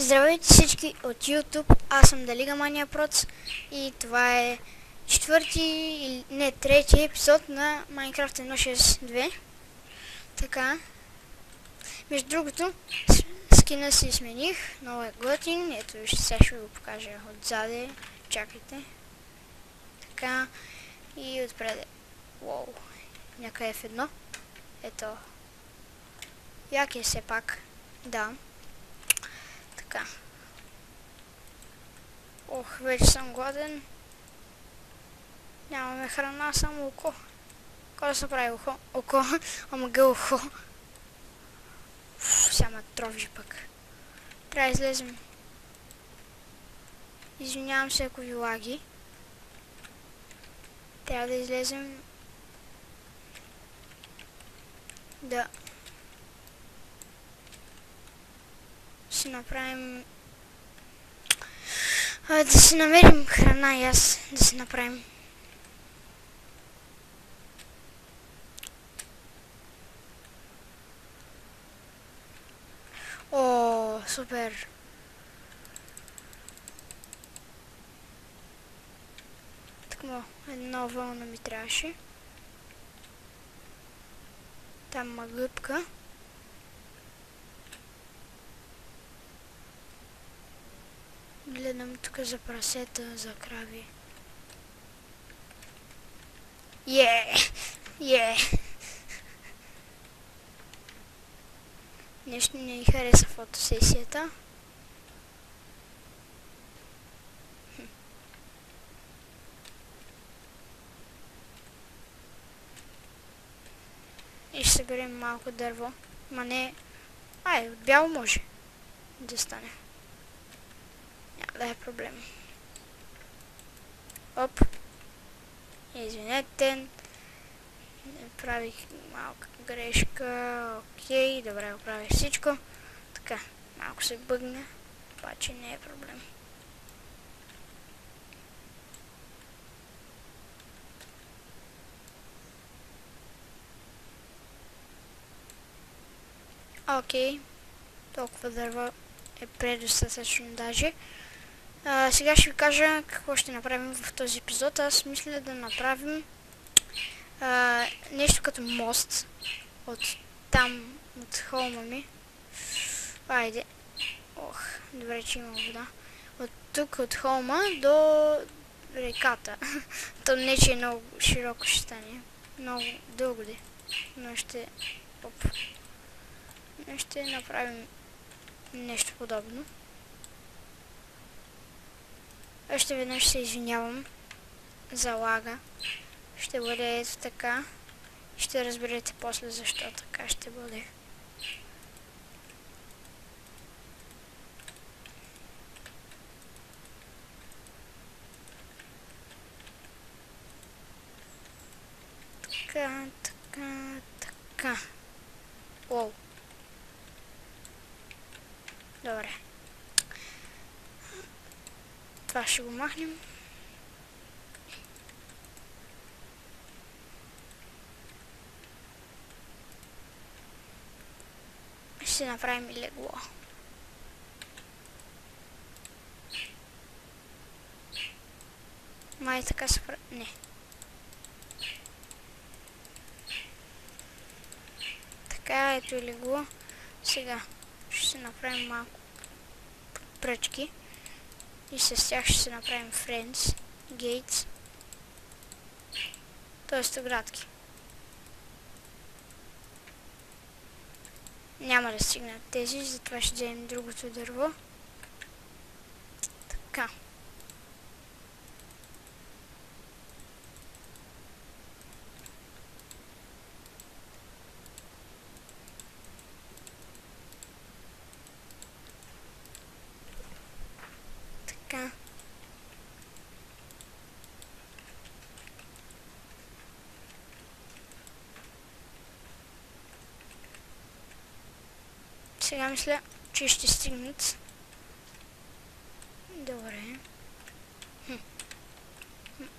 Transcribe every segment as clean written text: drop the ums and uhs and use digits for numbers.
Здравейте всички от YouTube, аз съм Далига Мания Проц и това е трети епизод на Minecraft 1.6.2. Така, между другото, скина си смених, много е готин, ето вижте, сега ще ви го покажа отзаде, чакайте. Така, и отпред, уоу, някъде в едно, ето, як е все пак, да. Така. Ох, вече съм гладен. Нямаме храна, само око. Кой да се прави око? Око, ама га ухо. Сега ме тровиш пък. Трябва да излезем. Извинявам се, ако ви лаги. Трябва да излезем. Да си направим... да си намерим храна и аз да си направим. О, супер! Такмо, една вълна ми трябваше. Там има гъбка. Гледам тук за прасета, за крави. Нещо не ми хареса фотосесията. И ще съберем малко дърво. Ма не... от бяло може да стане. Няма да е проблем. Оп. Извинете. Правих малка грешка. Окей, добре, оправих всичко. Така, малко се бъгна, обаче не е проблем. Окей, толкова дърва е предостатъчно даже. Сега ще ви кажа какво ще направим в този епизод. Аз мисля да направим нещо като мост от там, от холма ми. Айде. Ох, добре, че има вода. От тук, от холма до реката. То не, че е много широко ще стане. Много дълго де. Но ще... Оп. Ще направим нещо подобно. Още веднъж се извинявам за лага. Ще бъде ето така. Ще разберете после защо така ще бъде. Така. Уоу. Добре. Това ще го махнем. Ще направим и легло. Май така се прави... Не. Така, ето и легло. Сега ще се направим малко пръчки. И с тях ще се направим Friends, Gates. Тоест оградки. Няма да стигнат тези, затова ще вземем другото дърво. Така. Така. Сега мисля, че ще стигнат. Добре.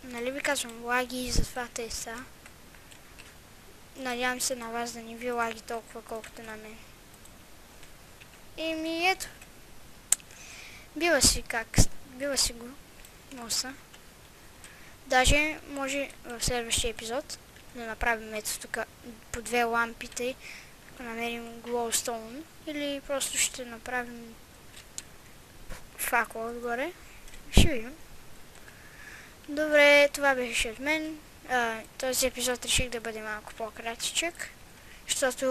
Нали ви казвам, лаги и затова те са. Надявам се на вас да не ви лаги толкова колкото на мен. Еми ето. бива си го моста. Даже може в следващия епизод да направим ето тук по две лампите, ако намерим glowstone, или просто ще направим факла отгоре. Ще видим. Добре, това беше от мен. Този епизод реших да бъде малко по-кратичък, защото,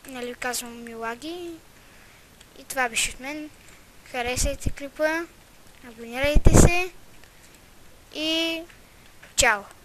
нали, казвам ми лаги. И това беше от мен. Харесайте клипа, абонирайте се и чао!